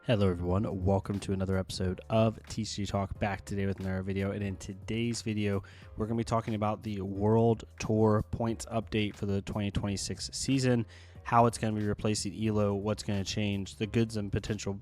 Hello everyone, welcome to another episode of TCG Talk, back today with another video. And in today's video, we're going to be talking about the World Tour points update for the 2026 season, how it's going to be replacing ELO, what's going to change, the goods and potential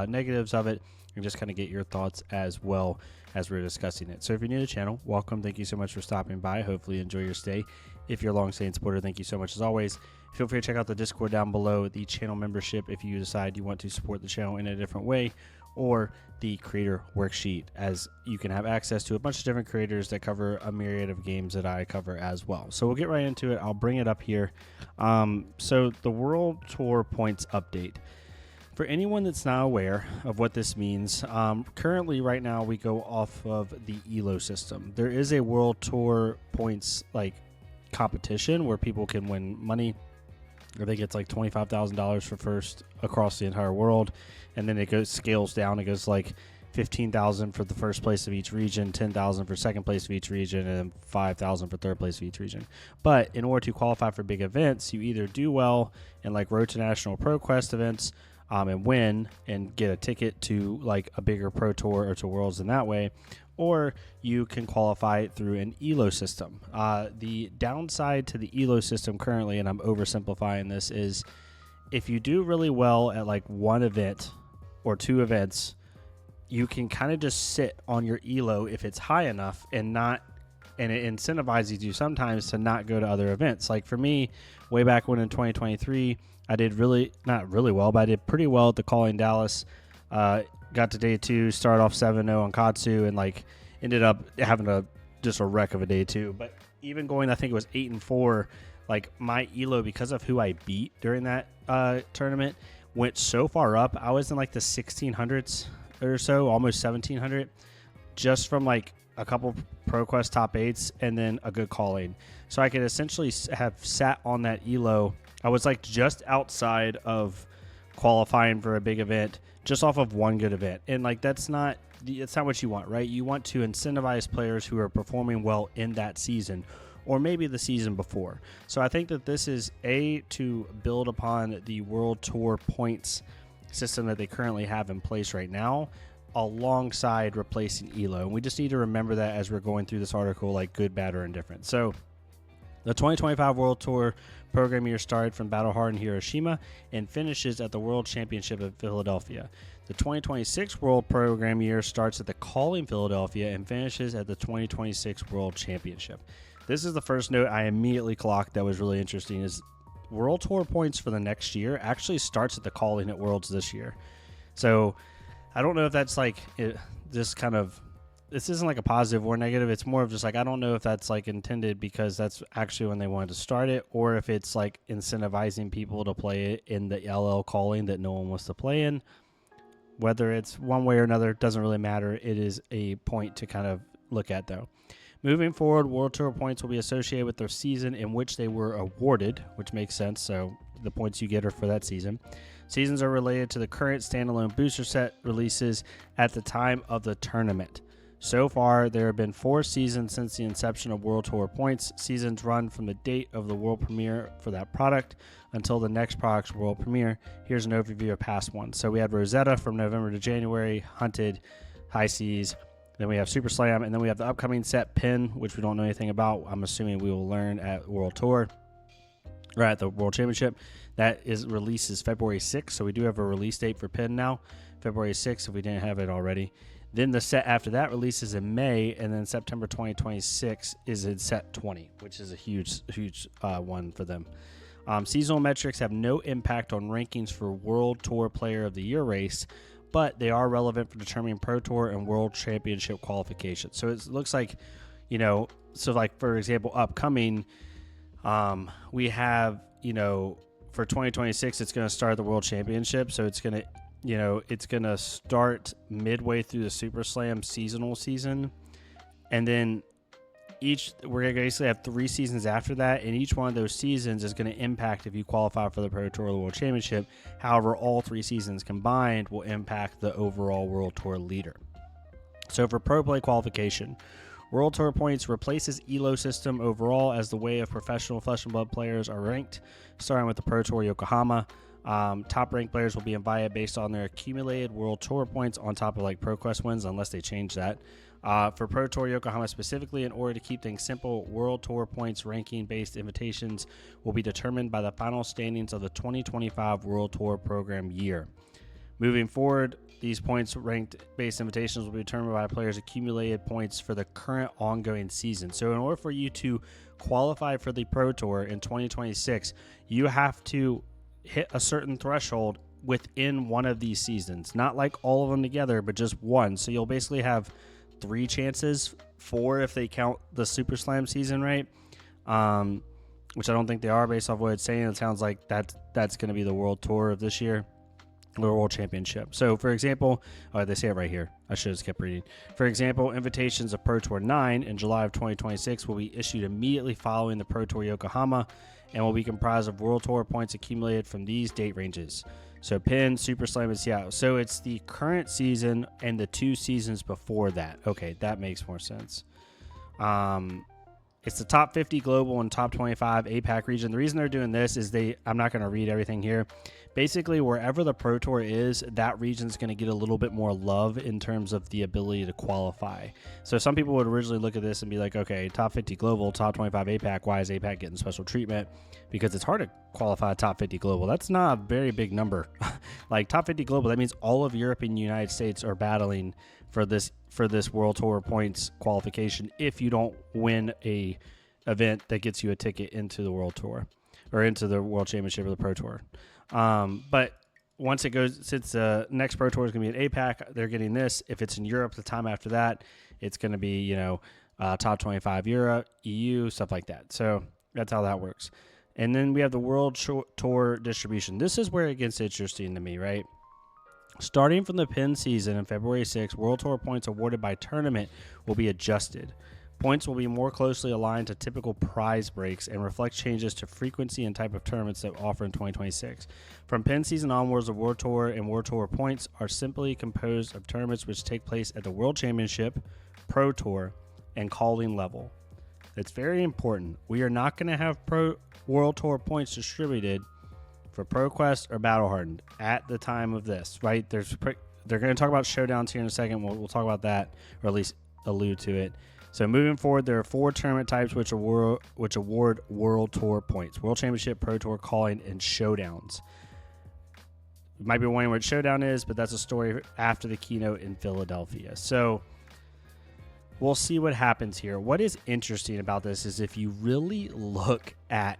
negatives of it, and just kind of get your thoughts as well as we're discussing it. So if you're new to the channel, welcome. Thank you so much for stopping by. Hopefully you enjoy your stay. If you're a long-standing supporter, thank you so much as always. Feel free to check out the Discord down below, the channel membership if you decide you want to support the channel in a different way, or the creator worksheet, as you can have access to a bunch of different creators that cover a myriad of games that I cover as well. So we'll get right into it. I'll bring it up here. So the World Tour points update. For anyone that's not aware of what this means, currently right now we go off of the ELO system. There is a World Tour points competition where people can win money. I think it's like $25,000 for first across the entire world, and then it scales down. It goes like $15,000 for the first place of each region, $10,000 for second place of each region, and then $5,000 for third place of each region. But in order to qualify for big events, you either do well in like Road to National Pro Quest events and win and get a ticket to like a bigger Pro Tour or to Worlds in that way, or you can qualify through an ELO system. The downside to the ELO system currently, and I'm oversimplifying this, is if you do really well at like one event or two events, you can kind of just sit on your ELO if it's high enough and it incentivizes you sometimes to not go to other events. Like for me, way back when in 2023, I did not really well, but I did pretty well at the Calling Dallas. Got to day two, started off 7-0 on Katsu, and like ended up having just a wreck of a day two. But even going, I think it was 8-4, like my ELO, because of who I beat during that tournament, went so far up. I was in like the 1600s or so, almost 1700, just from like a couple ProQuest top 8s and then a good calling. So I could essentially have sat on that ELO. I was like just outside of qualifying for a big event, just off of one good event. And like it's not what you want, right? You want to incentivize players who are performing well in that season, or maybe the season before. So I think that this is to build upon the World Tour points system that they currently have in place right now, alongside replacing ELO. And we just need to remember that as we're going through this article, like good, bad, or indifferent. So the 2025 World Tour program year started from Battle Hard in Hiroshima and finishes at the World Championship in Philadelphia. The 2026 World Program year starts at the Calling Philadelphia and finishes at the 2026 World Championship. This is the first note I immediately clocked that was really interesting, is World Tour points for the next year actually starts at the Calling at Worlds this year. So I don't know if that's like this isn't like a positive or negative. It's more of just like, I don't know if that's like intended because that's actually when they wanted to start it, or if it's like incentivizing people to play it in the LL Calling that no one wants to play in. Whether it's one way or another, doesn't really matter. It is a point to kind of look at though. Moving forward, World Tour points will be associated with their season in which they were awarded, which makes sense. So the points you get are for that season. Seasons are related to the current standalone booster set releases at the time of the tournament. So far, there have been 4 seasons since the inception of World Tour points. Seasons run from the date of the world premiere for that product until the next product's world premiere. Here's an overview of past ones. So we had Rosetta from November to January, Hunted, High Seas. Then we have Super Slam, and then we have the upcoming set Pin, which we don't know anything about. I'm assuming we will learn at World Tour, or at the World Championship. That releases February 6th, so we do have a release date for Pin now, February 6th, if we didn't have it already. Then the set after that releases in May, and then September 2026 is in set 20, which is a huge one for them. Seasonal metrics have no impact on rankings for World Tour Player of the Year race, but they are relevant for determining Pro Tour and World Championship qualification. So it looks like, so like for example, upcoming, we have, for 2026, it's going to start the World Championship, so it's going to it's going to start midway through the Super Slam seasonal season. And then we're going to basically have 3 seasons after that. And each one of those seasons is going to impact if you qualify for the Pro Tour or the World Championship. However, all 3 seasons combined will impact the overall World Tour leader. So for Pro Play qualification, World Tour points replaces ELO system overall as the way of professional Flesh and Blood players are ranked, starting with the Pro Tour Yokohama. Top ranked players will be invited based on their accumulated World Tour points on top of like ProQuest wins, unless they change that. For Pro Tour Yokohama specifically, in order to keep things simple, World Tour points ranking-based invitations will be determined by the final standings of the 2025 World Tour program year. Moving forward, these points ranked-based invitations will be determined by players' accumulated points for the current ongoing season. So in order for you to qualify for the Pro Tour in 2026, you have to hit a certain threshold within one of these seasons. Not like all of them together, but just one. So you'll basically have 3 chances, 4 if they count the Super Slam season, right? Which I don't think they are based off what it's saying. It sounds like that's going to be the World Tour of this year, or World Championship. So, for example, they say it right here. I should have just kept reading. For example, invitations of Pro Tour 9 in July of 2026 will be issued immediately following the Pro Tour Yokohama and will be comprised of World Tour points accumulated from these date ranges. So Penn, Super Slam, and Seattle. So it's the current season and the 2 seasons before that. Okay, that makes more sense. It's the top 50 global and top 25 APAC region. The reason they're doing this is I'm not going to read everything here. Basically, wherever the Pro Tour is, that region is going to get a little bit more love in terms of the ability to qualify. So some people would originally look at this and be like, okay, top 50 global, top 25 APAC. Why is APAC getting special treatment? Because it's hard to qualify top 50 global. That's not a very big number. Like top 50 global, that means all of Europe and the United States are battling for this World Tour points qualification if you don't win a event that gets you a ticket into the World Tour or into the World Championship or the Pro Tour. But once it goes, since the next Pro Tour is going to be an APAC, they're getting this. If it's in Europe, the time after that, it's going to be, top 25 Europe, EU, stuff like that. So that's how that works. And then we have the World Tour distribution. This is where it gets interesting to me, right? Starting from the Penn season on February 6th, World Tour points awarded by tournament will be adjusted. Points will be more closely aligned to typical prize breaks and reflect changes to frequency and type of tournaments that offer in 2026. From Penn season onwards, the World Tour and World Tour points are simply composed of tournaments which take place at the World Championship, Pro Tour, and calling level. It's very important. We are not going to have World Tour points distributed for ProQuest or Battle Hardened at the time of this, right? They're going to talk about showdowns here in a second. We'll talk about that, or at least allude to it. So moving forward, there are 4 tournament types which award World Tour points: World Championship, Pro Tour, Calling, and Showdowns. You might be wondering what Showdown is, but that's a story after the keynote in Philadelphia. So we'll see what happens here. What is interesting about this is if you really look at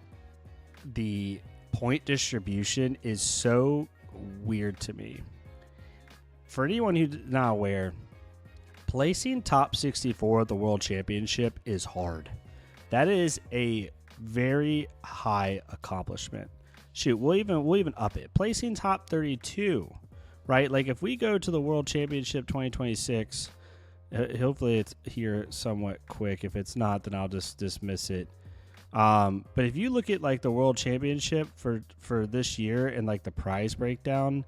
the point distribution is so weird to me. For anyone who's not aware, placing top 64 at the World Championship is hard. That is a very high accomplishment. Shoot, we'll even up it. Placing top 32, right? Like if we go to the World Championship 2026, hopefully it's here somewhat quick. If it's not, then I'll just dismiss it. But if you look at like the World Championship for this year and like the prize breakdown,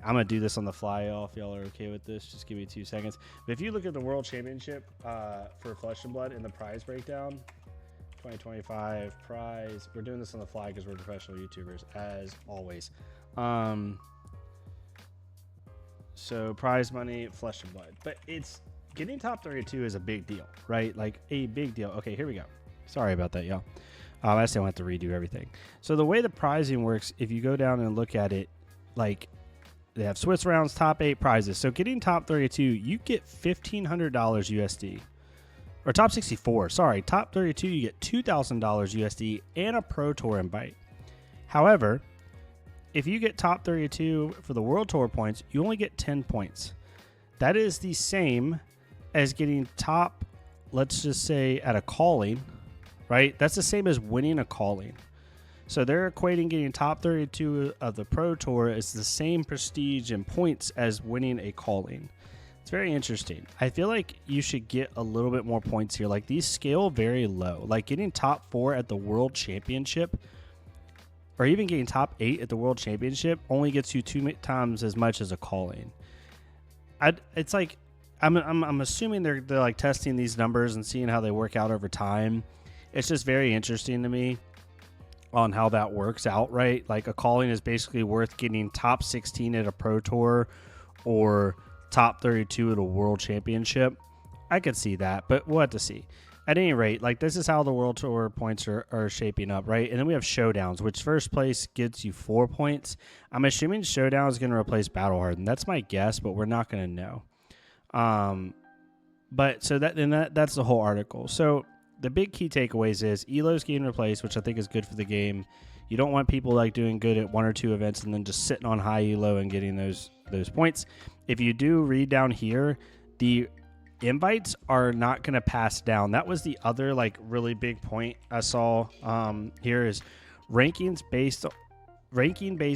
I'm going to do this on the fly, y'all, if y'all are okay with this. Just give me 2 seconds. But if you look at the World Championship for Flesh and Blood and the prize breakdown, 2025 prize. We're doing this on the fly because we're professional YouTubers, as always. So prize money, Flesh and Blood. But it's getting top 32 is a big deal, right? Like a big deal. Okay, here we go. Sorry about that, y'all. I still have to redo everything. So the way the prizing works, if you go down and look at it, like they have Swiss rounds, top 8 prizes. So getting top 32, you get $1,500 USD. Or top 64, sorry. Top 32, you get $2,000 USD and a Pro Tour invite. However, if you get top 32 for the World Tour points, you only get 10 points. That is the same as getting top, let's just say, at a calling, right? That's the same as winning a calling. So they're equating getting top 32 of the Pro Tour as the same prestige and points as winning a calling. It's very interesting. I feel like you should get a little bit more points here. Like these scale very low. Like getting top 4 at the World Championship, or even getting top 8 at the World Championship, only gets you 2 times as much as a calling. It's like I'm assuming they're like testing these numbers and seeing how they work out over time. It's just very interesting to me. on how that works out, right? Like a calling is basically worth getting top 16 at a pro tour or top 32 at a world championship. I could see that, but we'll have to see. At any rate, like this is how the world tour points are shaping up, right? And then we have showdowns, which first place gets you 4 points. I'm assuming showdown is going to replace battle hardened. That's my guess, but we're not going to know. But so that's the whole article. So the big key takeaways is Elo's getting replaced, which I think is good for the game. You don't want people like doing good at 1 or 2 events and then just sitting on high Elo and getting those points. If you do read down here, the invites are not going to pass down. That was the other like really big point I saw here is ranking based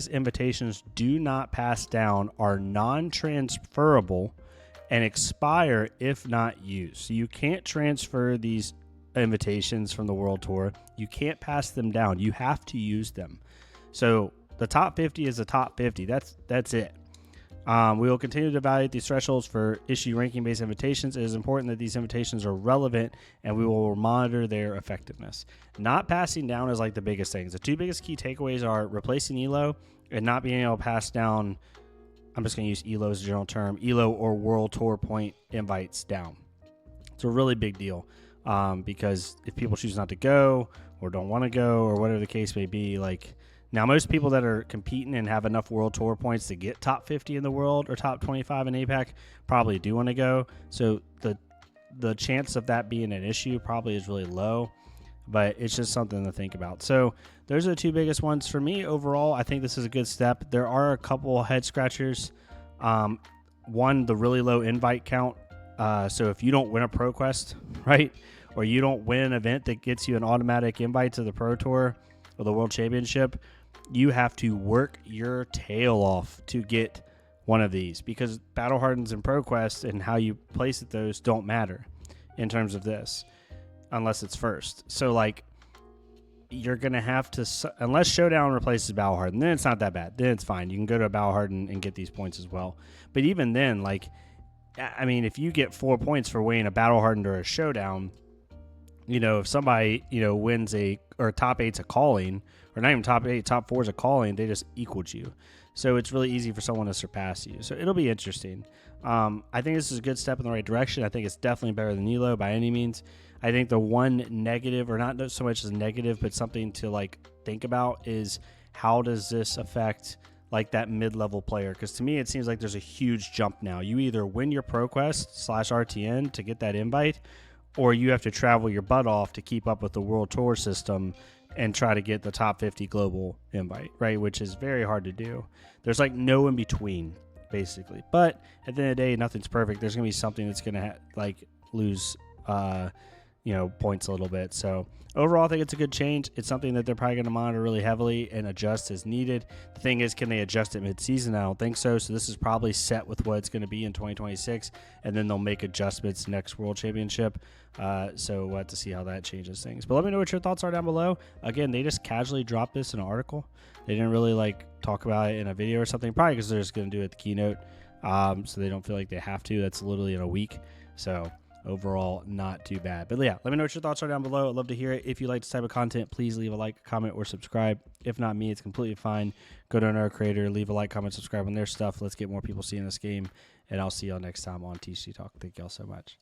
invitations do not pass down, are non-transferable and expire if not used. So you can't transfer these invitations from the World Tour. You can't pass them down. You have to use them. So the top 50 is the top 50. That's it. We will continue to evaluate these thresholds for issue ranking-based invitations. It is important that these invitations are relevant, and we will monitor their effectiveness. Not passing down is like the biggest things. The 2 biggest key takeaways are replacing Elo and not being able to pass down, I'm just going to use Elo as a general term, Elo or World Tour point invites down. It's a really big deal because if people choose not to go or don't want to go or whatever the case may be, like now most people that are competing and have enough World Tour points to get top 50 in the world or top 25 in APAC probably do want to go. So the chance of that being an issue probably is really low, but it's just something to think about. So those are the 2 biggest ones for me. Overall, I think this is a good step. There are a couple head scratchers. One, the really low invite count. So if you don't win a Pro Quest, right, or you don't win an event that gets you an automatic invite to the Pro Tour or the World Championship, you have to work your tail off to get one of these because Battle Hardens and Pro Quest and how you place at those don't matter in terms of this unless it's first. So like you're going to have to, unless Showdown replaces Battle Harden, then it's not that bad. Then it's fine. You can go to a Battle Harden and get these points as well. But even then, like, I mean, if you get 4 points for winning a Battle Hardened or a Showdown, you know, if somebody, you know, wins or top 8's a calling, or not even top 8, top 4's a calling, they just equaled you. So it's really easy for someone to surpass you. So it'll be interesting. I think this is a good step in the right direction. I think it's definitely better than Elo by any means. I think the one negative, or not so much as negative, but something to like think about is how does this affect like that mid-level player? Because to me, it seems like there's a huge jump now. You either win your ProQuest/RTN to get that invite, or you have to travel your butt off to keep up with the World Tour system and try to get the top 50 global invite, right? Which is very hard to do. There's like no in between, basically. But at the end of the day, nothing's perfect. There's going to be something that's going to like lose, points a little bit. So overall, I think it's a good change. It's something that they're probably going to monitor really heavily and adjust as needed. The thing is, can they adjust it mid-season? I don't think so. So this is probably set with what it's going to be in 2026, and then they'll make adjustments next World Championship. So we'll have to see how that changes things. But let me know what your thoughts are down below. Again, they just casually dropped this in an article. They didn't really like talk about it in a video or something, probably because they're just going to do it at the keynote. So they don't feel like they have to. That's literally in a week. So overall, not too bad. But yeah, let me know what your thoughts are down below. I'd love to hear it. If you like this type of content, please leave a like, comment, or subscribe. If not me, it's completely fine. Go to another creator, leave a like, comment, subscribe on their stuff. Let's get more people seeing this game. And I'll see y'all next time on TCG Talk. Thank y'all so much.